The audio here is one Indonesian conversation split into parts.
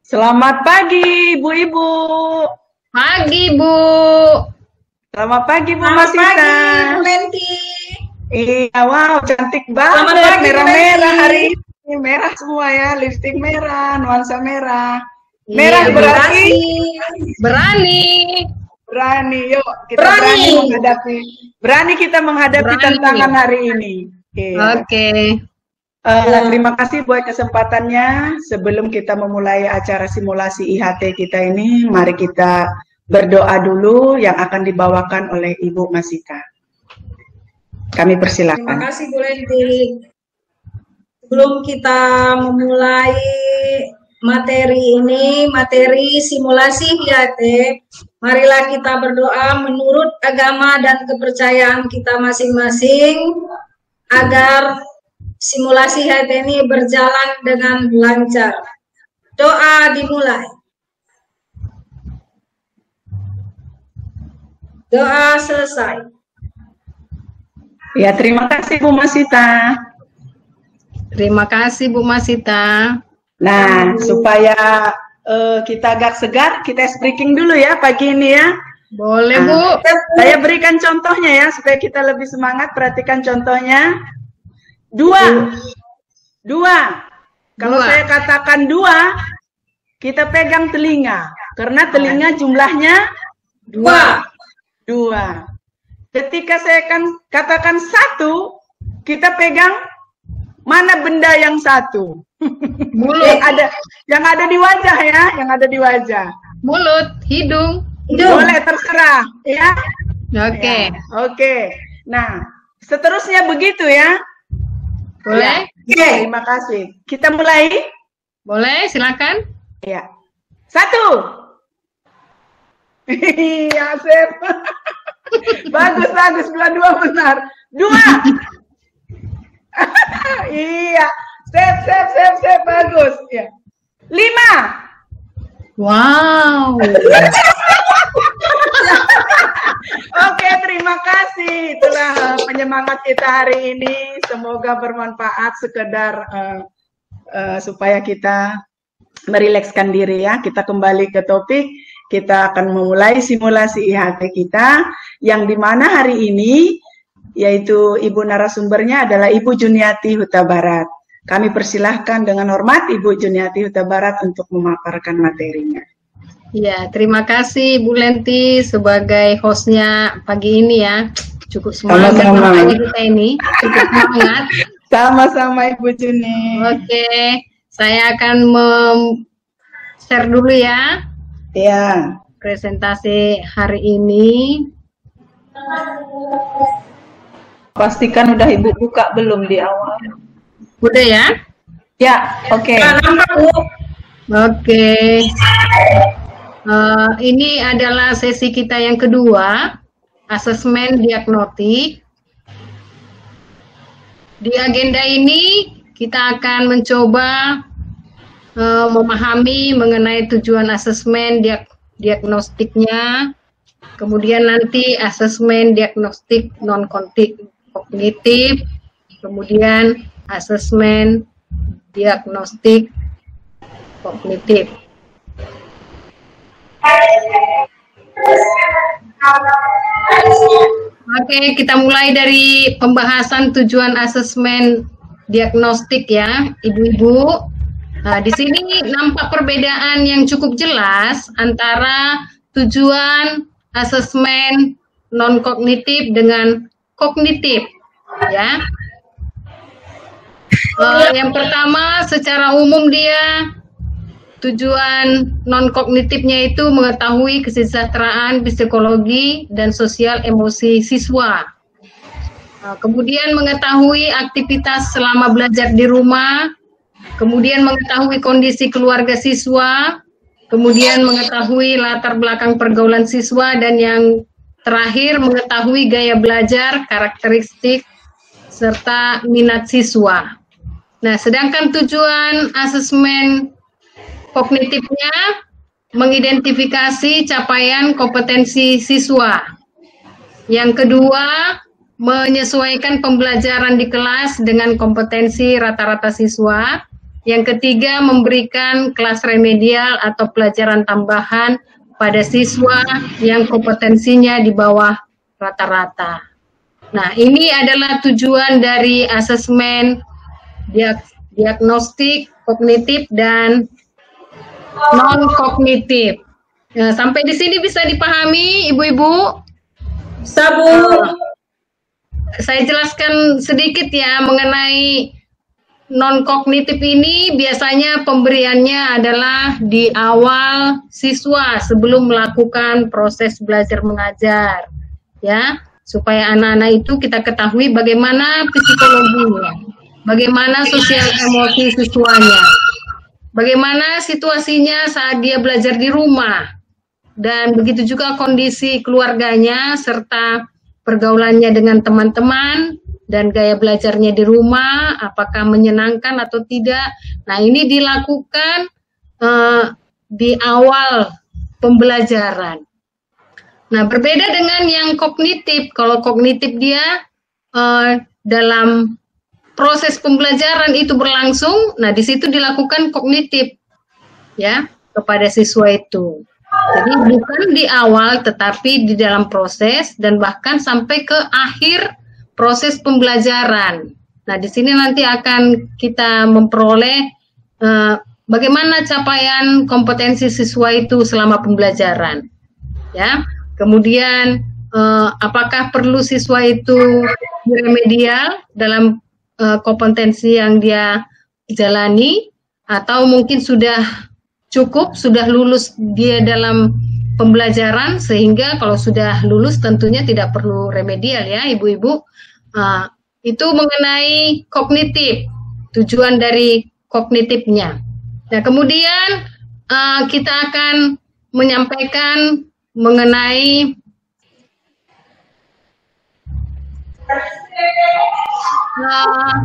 Selamat pagi, Ibu-Ibu. Pagi, Bu. Selamat pagi, Bu Selamat Masita. pagi, Bu Lenti. Iya, wow, cantik Selamat banget. pagi, Bu Merah-merah Lenti. hari ini. Merah semua ya, lipstik merah, nuansa merah. Iya, Merah Bu. berarti Berani. berani. Yuk, kita Berani. berani menghadapi. Berani kita menghadapi Berani. tantangan hari ini. Iya. Oke. Terima kasih buat kesempatannya. Sebelum kita memulai acara simulasi IHT kita ini, mari kita berdoa dulu yang akan dibawakan oleh Ibu Masita. Kami Terima persilakan. kasih, Bu Lenti. Sebelum kita memulai materi ini, materi simulasi IHT, marilah kita berdoa menurut agama dan kepercayaan kita masing-masing agar simulasi IHT ini berjalan dengan lancar. Doa dimulai. Doa selesai. Ya, terima kasih Bu Masita. Terima kasih, Bu Masita. Nah, supaya kita agak segar, kita speaking dulu ya pagi ini ya. Boleh, Bu. Saya berikan contohnya ya, supaya kita lebih semangat. Perhatikan contohnya. Dua. Kalau Dua. saya katakan dua, kita pegang telinga. Karena telinga jumlahnya Dua. dua. Ketika saya katakan satu, kita pegang mana benda yang satu. Mulut. Yang ada di wajah ya, yang ada di wajah. Mulut, hidung. Hidung. Boleh terserah ya. Oke. Ya, oke. Nah, seterusnya begitu ya. Boleh? Ya, terima kasih. Kita mulai. Boleh, silakan. Ya. Satu. Iya, Sep. Bagus, dua benar. Dua. Iya. Sep, bagus. Ya. Lima. Wow. Oke, terima kasih. Itulah penyemangat kita hari ini. Semoga bermanfaat sekedar supaya kita merilekskan diri ya. Kita kembali ke topik. Kita akan memulai simulasi IHT kita yang dimana hari ini yaitu ibu narasumbernya adalah Ibu Juniati Huta Barat. Kami persilahkan dengan hormat Ibu Juniati Huta Barat untuk memaparkan materinya. Ya, terima kasih Bu Lenti sebagai hostnya pagi ini ya. Cukup semangat Sama-sama. pagi kita ini. Cukup semangat. Sama-sama Ibu Juni. Oke, saya akan share dulu ya Ya. presentasi hari ini. Pastikan udah Ibu buka belum di awal? Udah ya? Ya, oke. Nampak, Bu. Oke. Ini adalah sesi kita yang kedua, asesmen diagnostik. Di agenda ini kita akan mencoba memahami mengenai tujuan asesmen diagnostiknya, kemudian nanti asesmen diagnostik non-kognitif, kemudian asesmen diagnostik kognitif. Oke, kita mulai dari pembahasan tujuan asesmen diagnostik ya, Ibu-ibu. Nah, di sini nampak perbedaan yang cukup jelas antara tujuan asesmen non-kognitif dengan kognitif, ya. Yang pertama, secara umum dia tujuan non-kognitifnya itu mengetahui kesejahteraan psikologi dan sosial emosi siswa. Kemudian mengetahui aktivitas selama belajar di rumah, kemudian mengetahui kondisi keluarga siswa, kemudian mengetahui latar belakang pergaulan siswa, dan yang terakhir mengetahui gaya belajar, karakteristik, serta minat siswa. Nah, sedangkan tujuan asesmen kognitifnya mengidentifikasi capaian kompetensi siswa. Yang kedua, menyesuaikan pembelajaran di kelas dengan kompetensi rata-rata siswa. Yang ketiga, memberikan kelas remedial atau pelajaran tambahan pada siswa yang kompetensinya di bawah rata-rata. Nah, ini adalah tujuan dari asesmen diagnostik, kognitif, dan non-kognitif. Nah, sampai di sini bisa dipahami, Ibu-Ibu? Sabu. Saya jelaskan sedikit ya mengenai non-kognitif ini. Biasanya pemberiannya adalah di awal siswa sebelum melakukan proses belajar mengajar, ya, supaya anak-anak itu kita ketahui bagaimana psikologinya, bagaimana sosial emosi siswanya, bagaimana situasinya saat dia belajar di rumah, dan begitu juga kondisi keluarganya serta pergaulannya dengan teman-teman dan gaya belajarnya di rumah, apakah menyenangkan atau tidak. Nah, ini dilakukan di awal pembelajaran. Nah, berbeda dengan yang kognitif. Kalau kognitif dia dalam proses pembelajaran itu berlangsung, nah di situ dilakukan kognitif ya kepada siswa itu. Jadi bukan di awal, tetapi di dalam proses dan bahkan sampai ke akhir proses pembelajaran. Nah, di sini nanti akan kita memperoleh bagaimana capaian kompetensi siswa itu selama pembelajaran. Ya, kemudian apakah perlu siswa itu remedial dalam kompetensi yang dia jalani, atau mungkin sudah cukup, sudah lulus dia dalam pembelajaran, sehingga kalau sudah lulus tentunya tidak perlu remedial ya Ibu-Ibu. Itu mengenai kognitif, tujuan dari kognitifnya. Nah, kemudian kita akan menyampaikan mengenai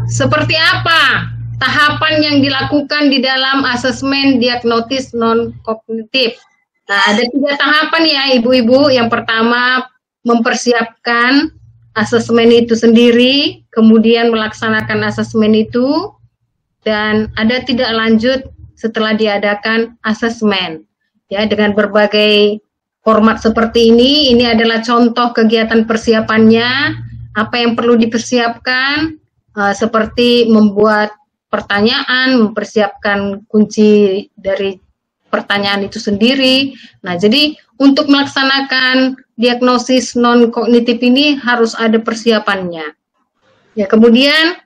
seperti apa tahapan yang dilakukan di dalam asesmen diagnosis non-kognitif. Nah, ada 3 tahapan ya Ibu-Ibu. Yang pertama, mempersiapkan asesmen itu sendiri, kemudian melaksanakan asesmen itu, dan ada tidak lanjut setelah diadakan asesmen. Ya, dengan berbagai format seperti ini adalah contoh kegiatan persiapannya, apa yang perlu dipersiapkan, seperti membuat pertanyaan, mempersiapkan kunci dari pertanyaan itu sendiri. Nah, jadi untuk melaksanakan diagnosis non-kognitif ini harus ada persiapannya. Ya, kemudian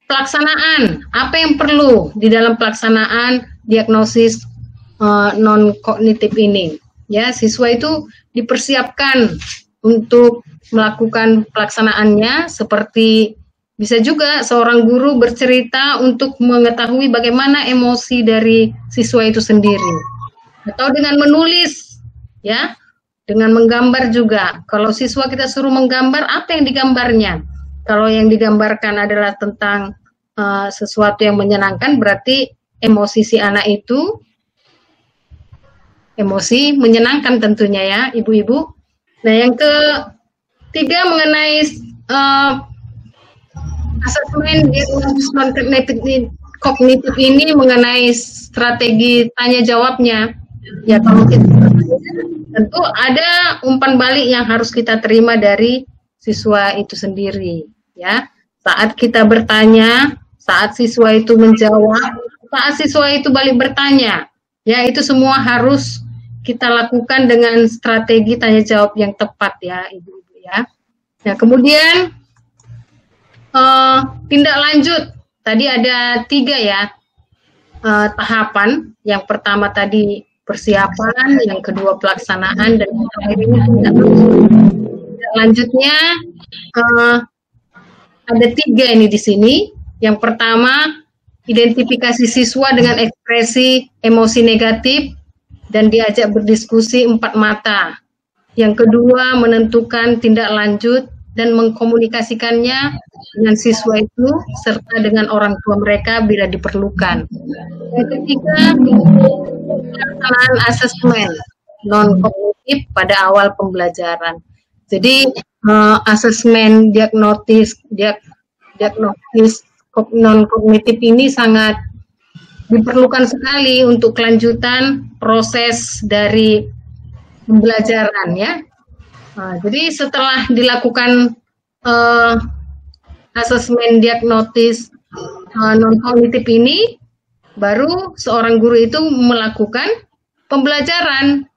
pelaksanaan, apa yang perlu di dalam pelaksanaan diagnosis non-kognitif ini? Ya, siswa itu dipersiapkan untuk melakukan pelaksanaannya, seperti bisa juga seorang guru bercerita untuk mengetahui bagaimana emosi dari siswa itu sendiri. Atau dengan menulis, ya, dengan menggambar juga. Kalau siswa kita suruh menggambar, apa yang digambarnya? Kalau yang digambarkan adalah tentang sesuatu yang menyenangkan, berarti emosi si anak itu emosi menyenangkan tentunya ya, Ibu-Ibu. Nah, yang ketiga mengenai asesmen diagnosis non-kognitif ini mengenai strategi tanya jawabnya. Ya, kalau kita tentu ada umpan balik yang harus kita terima dari siswa itu sendiri. Ya, saat kita bertanya, saat siswa itu menjawab, saat siswa itu balik bertanya, ya itu semua harus kita lakukan dengan strategi tanya jawab yang tepat ya, Ibu-Ibu ya. Nah, kemudian tindak lanjut, tadi ada 3 ya tahapan. Yang pertama tadi persiapan, yang kedua pelaksanaan, dan yang terakhir ini tindak lanjut. Tindak lanjutnya ada 3 ini di sini. Yang pertama, identifikasi siswa dengan ekspresi emosi negatif dan diajak berdiskusi 4 mata. Yang kedua, menentukan tindak lanjut dan mengkomunikasikannya dengan siswa itu serta dengan orang tua mereka bila diperlukan. Yang ketiga, pelaksanaan asesmen non-kognitif pada awal pembelajaran. Jadi asesmen diagnosis non-kognitif ini sangat diperlukan sekali untuk kelanjutan proses dari pembelajaran ya. Nah, jadi setelah dilakukan asesmen diagnosis non-kognitif ini, baru seorang guru itu melakukan pembelajaran.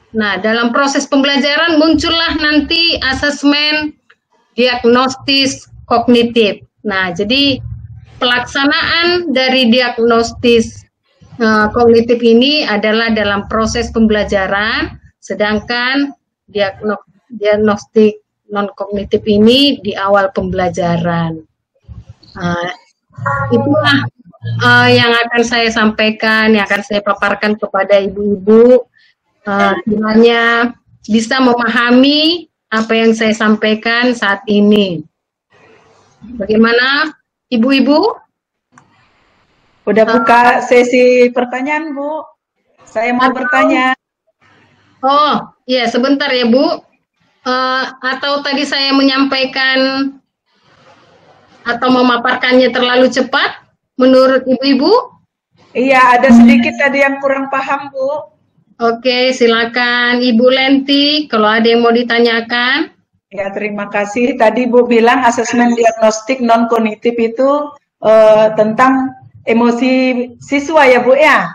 Nah, dalam proses pembelajaran muncullah nanti asesmen diagnostis kognitif. Nah, jadi pelaksanaan dari diagnostis kognitif ini adalah dalam proses pembelajaran, sedangkan diagnostik non-kognitif ini di awal pembelajaran. Itulah yang akan saya sampaikan, yang akan saya paparkan kepada ibu-ibu. Kiranya bisa memahami apa yang saya sampaikan saat ini. Bagaimana, ibu-ibu? Udah buka sesi pertanyaan, Bu. Saya mau bertanya. Oh, iya, sebentar ya, Bu. Atau tadi saya menyampaikan atau memaparkannya terlalu cepat menurut ibu-ibu? Iya, ada sedikit tadi yang kurang paham, Bu. Oke, silakan Ibu Lenti kalau ada yang mau ditanyakan. Ya, terima kasih. Tadi Bu bilang asesmen diagnostik non-kognitif itu tentang emosi siswa ya, Bu ya?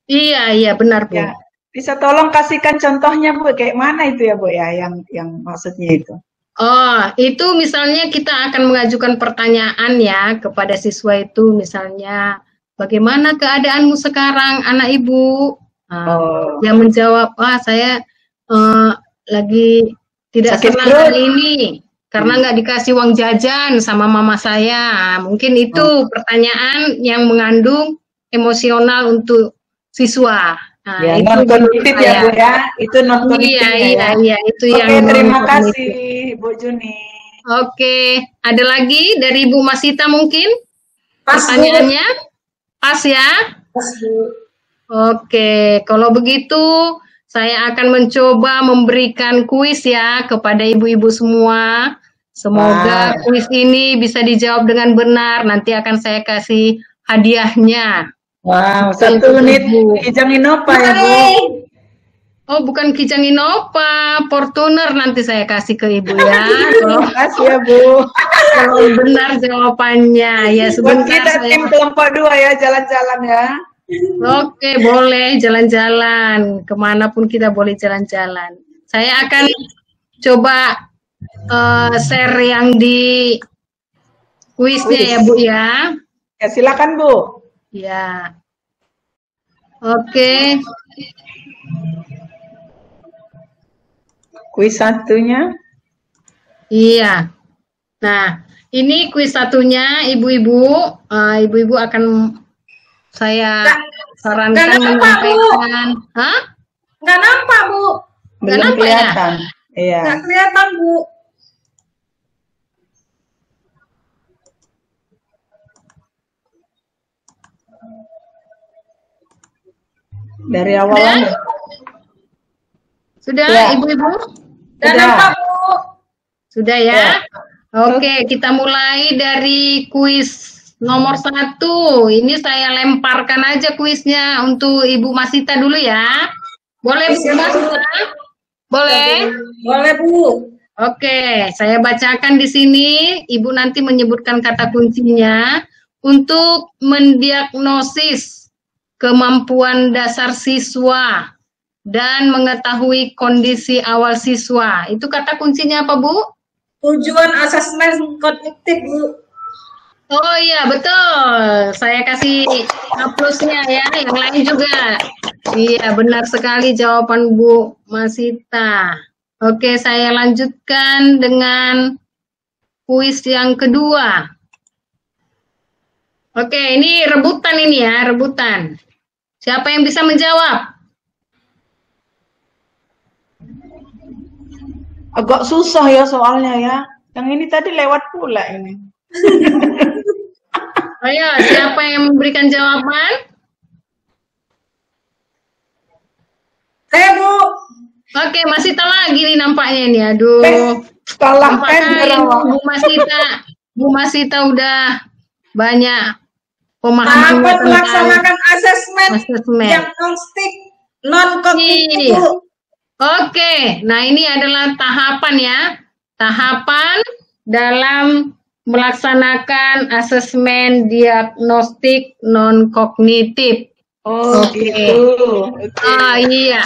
Iya, benar, Bu. Ya. Bisa tolong kasihkan contohnya, Bu, kayak mana itu ya, Bu ya, yang maksudnya itu? Oh, itu misalnya kita akan mengajukan pertanyaan ya kepada siswa itu, misalnya, bagaimana keadaanmu sekarang, anak Ibu? Yang menjawab, saya lagi tidak senang hari ini karena nggak dikasih uang jajan sama mama saya. Mungkin itu pertanyaan yang mengandung emosional untuk siswa. Ya, non-kognitif ya, Bu ya. Itu non-kognitif Iya, itu yang terima kasih, Bu Juni. Oke, ada lagi dari Bu Masita mungkin? Pas, pertanyaannya? Pas ya? Pas, Bu. Oke, kalau begitu saya akan mencoba memberikan kuis ya kepada ibu-ibu semua. Semoga kuis ini bisa dijawab dengan benar. Nanti akan saya kasih hadiahnya. Wow, 1 menit Kijang Innova ya, Bu. Oh, bukan Kijang Innova, Fortuner nanti saya kasih ke Ibu ya. Terima kasih ya, Bu. Kalau benar jawabannya. Ya, Buat sebentar kita tim kelompok 2 ya, jalan-jalan ya. Oke, boleh jalan-jalan. Kemanapun kita boleh jalan-jalan. Saya akan coba share yang di kuisnya ya, Bu ya. Ya, silakan, Bu. Ya. Oke. Kuis satunya. Iya. Nah, ini kuis satunya, ibu-ibu. Ibu-ibu akan saya sarankan menyampaikan. Hah? Nggak nampak, Bu. Belum kelihatan. Iya. Nggak kelihatan, Bu. Dari awal. Sudah, ya. ibu-ibu? Nggak nampak, Bu. Sudah ya? Oke, kita mulai dari kuis nomor 1. Ini saya lemparkan aja kuisnya untuk Ibu Masita dulu ya. Boleh, Bu Masita? Boleh? Boleh, Bu. Oke, saya bacakan di sini. Ibu nanti menyebutkan kata kuncinya untuk mendiagnosis kemampuan dasar siswa dan mengetahui kondisi awal siswa. Itu kata kuncinya apa, Bu? Tujuan asesmen kognitif, Bu. Oh iya, betul. Saya kasih plusnya ya, yang lain juga. Iya, benar sekali jawaban Bu Masita. Oke, saya lanjutkan dengan kuis yang kedua. Oke, ini rebutan ini ya, rebutan. Siapa yang bisa menjawab? Agak susah ya soalnya ya. Yang ini tadi lewat pula ini. Ayo, siapa yang memberikan jawaban? Saya, Bu. Oke, Masita lagi nih nampaknya ini. Aduh. Kalah Nampaknya kan Bu Masita udah banyak pemahaman Tahapan tentang melaksanakan asesmen asesmen. diagnostik non-kognitif, Iya. Bu. Oke, nah ini adalah tahapan ya, tahapan dalam melaksanakan asesmen diagnostik non-kognitif. Oh, Oke. gitu. Oke. Iya,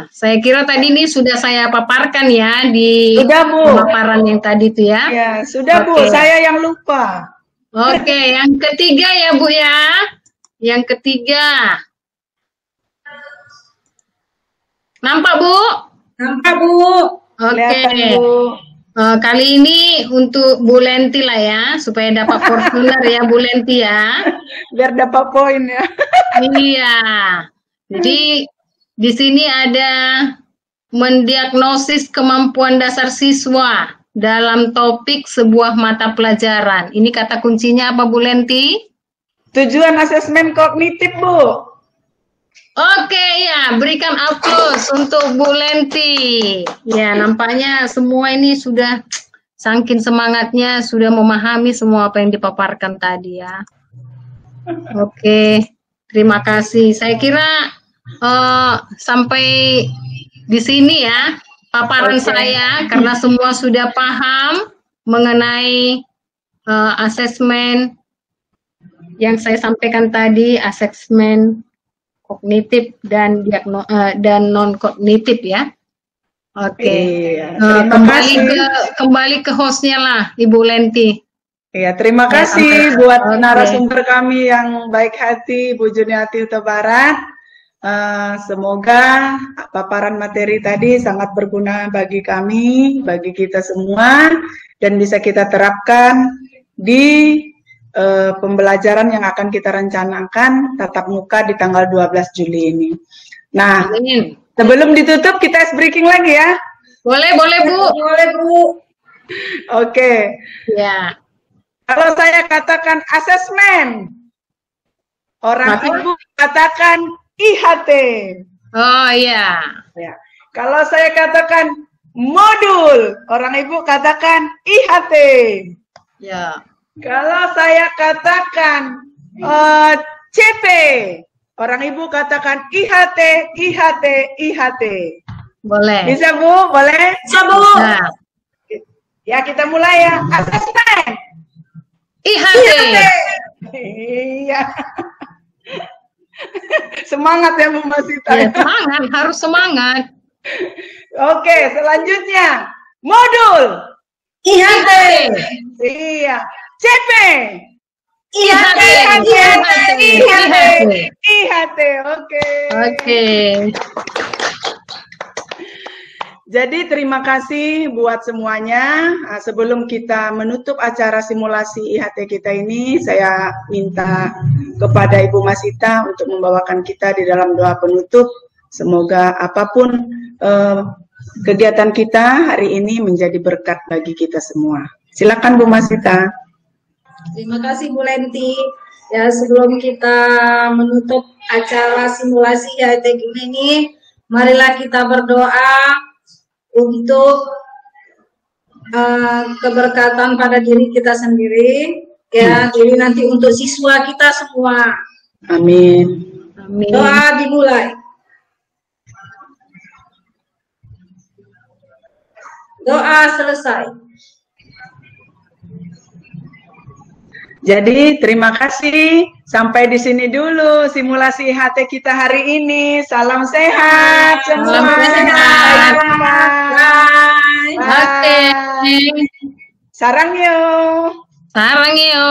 saya kira tadi ini sudah saya paparkan ya di Sudah, Bu. pemaparan yang tadi itu ya. Ya, sudah, Bu. Oke. Saya yang lupa. Oke, yang ketiga ya Bu ya. Yang ketiga. Nampak Bu? Nampak, Bu. Oke. Kelihatan, Bu. Kali ini untuk Bu Lenti lah ya, supaya dapat Fortuner ya Bu Lenti ya. Biar dapat poin ya. Iya. Jadi di sini ada mendiagnosis kemampuan dasar siswa dalam topik sebuah mata pelajaran. Ini kata kuncinya apa Bu Lenti? Tujuan asesmen kognitif, Bu. Oke ya, berikan aplaus untuk Bu Lenti. Ya, nampaknya semua ini sudah saking semangatnya, sudah memahami semua apa yang dipaparkan tadi ya. Oke, terima kasih. Saya kira sampai di sini ya paparan Oke. saya, karena semua sudah paham mengenai asesmen yang saya sampaikan tadi, asesmen kognitif dan dan non kognitif ya. Oke. Iya, terima kembali kasih. kembali ke hostnya lah, Ibu Lenti. Iya, terima Ya, kasih sampai- buat Oke. narasumber kami yang baik hati, Bu Juniati Huta Barat. Semoga paparan materi tadi sangat berguna bagi kami, bagi kita semua, dan bisa kita terapkan di pembelajaran yang akan kita rencanakan tatap muka di tanggal 12 Juli ini. Nah, Amin. sebelum ditutup kita ice breaking lagi ya. Boleh Bu. Boleh, Bu. Oke. Ya. Kalau saya katakan asesmen, orang Apa? ibu katakan IHT. Oh iya. Ya. Kalau saya katakan modul, orang ibu katakan IHT. Ya. Kalau saya katakan CP, orang ibu katakan IHT, IHT, IHT. Boleh. Bisa Bu? Boleh? Bisa, Bu. Nah, Ya, kita mulai ya. Asesmen. IHT. Iya. Semangat ya Bu Masita. Ya, semangat, harus semangat. Oke, selanjutnya modul. IHT. Iya. CP. IHT. IHT. IHT. Oke. Oke. Jadi terima kasih buat semuanya. Sebelum kita menutup acara simulasi IHT kita ini, saya minta kepada Ibu Masita untuk membawakan kita di dalam doa penutup. Semoga apapun kegiatan kita hari ini menjadi berkat bagi kita semua. Silakan Bu Masita. Terima kasih Bu Lenti. Ya, sebelum kita menutup acara simulasi IHT ini, marilah kita berdoa untuk keberkatan pada diri kita sendiri, ya, jadi nanti untuk siswa kita semua. Amin. Amin. Doa dimulai. Doa selesai. Jadi terima kasih. Sampai di sini dulu simulasi IHT kita hari ini. Salam sehat semua. Salam sehat. Sampai jumpa. Bye. Oke. Sarang yo. Sarang yo.